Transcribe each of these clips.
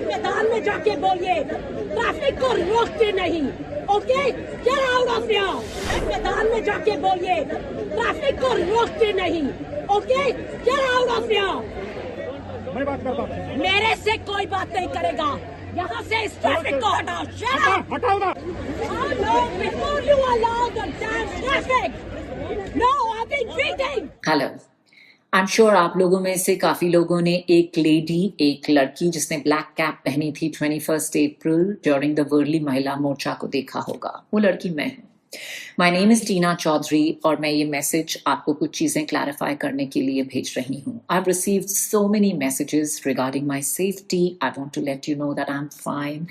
मैदान में जाके बोलिए, ट्रैफिक को रोकते नहीं। Okay, get out of here. मैदान में जाके बोलिए, ट्रैफिक को रोकते नहीं। Okay, get out of here. मैं बात करता हूँ। मेरे से कोई बात नहीं करेगा। यहाँ से इस ट्रैफिक को हटाओ। Shut up! हटाओ ना। No, before you allow the damn traffic. No, I've been waiting. Hello, I am sure आप लोगों में से काफी लोगों ने एक लेडी, एक लड़की जिसने ब्लैक कैप पहनी थी 21 अप्रैल ड्यूरिंग द वर्ली महिला मोर्चा को देखा होगा। वो लड़की मैं हूँ। माई नेम इज टीना चौधरी और मैं ये मैसेज आपको कुछ चीजें क्लैरिफाई करने के लिए भेज रही हूँ। I have received so many messages regarding my safety. I want to let you know that I am fine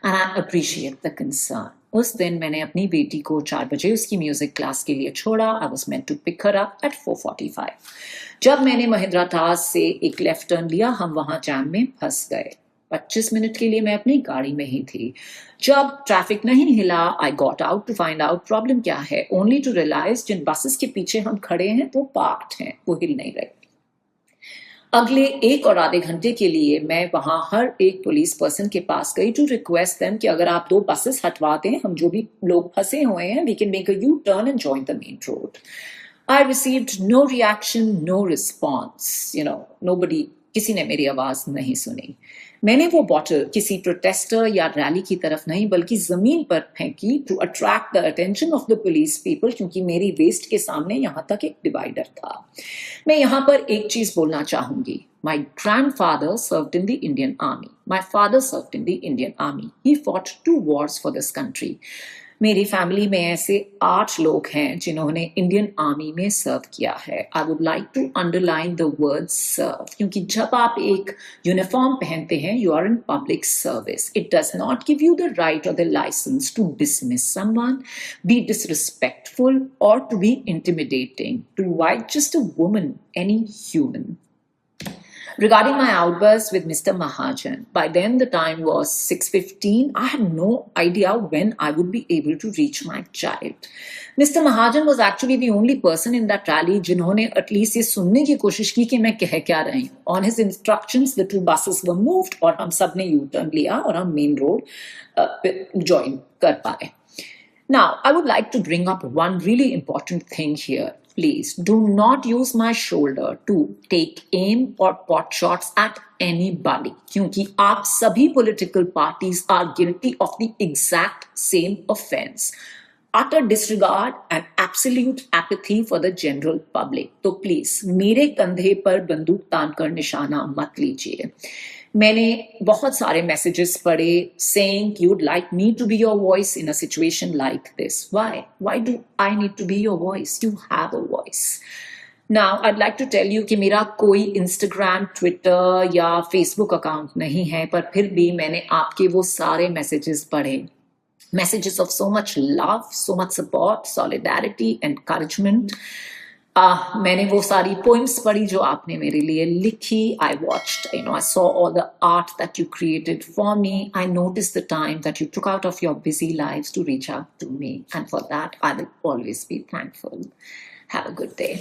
and I appreciate the concern. उस दिन मैंने अपनी बेटी को 4 बजे उसकी म्यूजिक क्लास के लिए छोड़ा। I was meant to pick her up at 4:45। जब मैंने महिंद्रा टास से एक लेफ्ट टर्न लिया, हम वहां जैम में फंस गए। 25 मिनट के लिए मैं अपनी गाड़ी में ही थी। जब ट्रैफिक नहीं हिला, I got out to find out problem क्या है, ओनली टू रियलाइज जिन बसेस के पीछे हम खड़े हैं वो पार्क्ड हैं, वो हिल नहीं रहे। अगले 1 और आधे घंटे के लिए मैं वहां हर एक पुलिस पर्सन के पास गई टू रिक्वेस्ट देम कि अगर आप 2 बसेस हटवा दें, हम जो भी लोग फंसे हुए हैं, we can make a U turn and join the main road. I received no reaction, no response. Nobody, किसी ने मेरी आवाज नहीं सुनी। मैंने वो बॉटल किसी प्रोटेस्टर या रैली की तरफ नहीं बल्कि जमीन पर फेंकी to attract the attention of the police people, क्योंकि मेरी वेस्ट के सामने यहाँ तक एक डिवाइडर था। मैं यहाँ पर एक चीज बोलना चाहूंगी। My grandfather served in the Indian Army. My father served in the Indian Army. He fought 2 wars for this country. मेरी फैमिली में ऐसे 8 लोग हैं जिन्होंने इंडियन आर्मी में सर्व किया है। I would like to underline the word serve, क्योंकि जब आप एक यूनिफॉर्म पहनते हैं, you are in public service. It does not give you the right और the licence to dismiss someone, be disrespectful और to be intimidating to just a woman, any human. Regarding my outburst with Mr. Mahajan, by then the time was 6:15. I had no idea when I would be able to reach my child. Mr. Mahajan was actually the only person in that rally जिन्होंने at least ये सुनने की कोशिश की कि मैं कह क्या रही हूँ। On his instructions, the 2 buses were moved और हम सब ने U-turn लिया और हम main road join कर पाए। Now, I would like to bring up one really important thing here. Please do not use my shoulder to take aim or pot shots at anybody, क्योंकि आप सभी political parties are guilty of the exact same offense. Utter disregard and absolute apathy for the general public. तो please मेरे कंधे पर बंदूक तान कर निशाना मत लीजिए। मैंने बहुत सारे मैसेजेस पढ़े saying you would like me to be your voice in a situation like this. Why do I need to be your voice? You have a voice. Now, I'd like to tell you कि मेरा कोई Instagram, Twitter या Facebook account नहीं है, पर फिर भी मैंने आपके वो सारे मैसेजेस पढ़े। Messages of so much love, so much support, solidarity, encouragement. मैंने वो सारी poems पढ़ी जो आपने मेरे लिए लिखी। I watched, I saw all the art that you created for me. I noticed the time that you took out of your busy lives to reach out to me. And for that, I will always be thankful. Have a good day.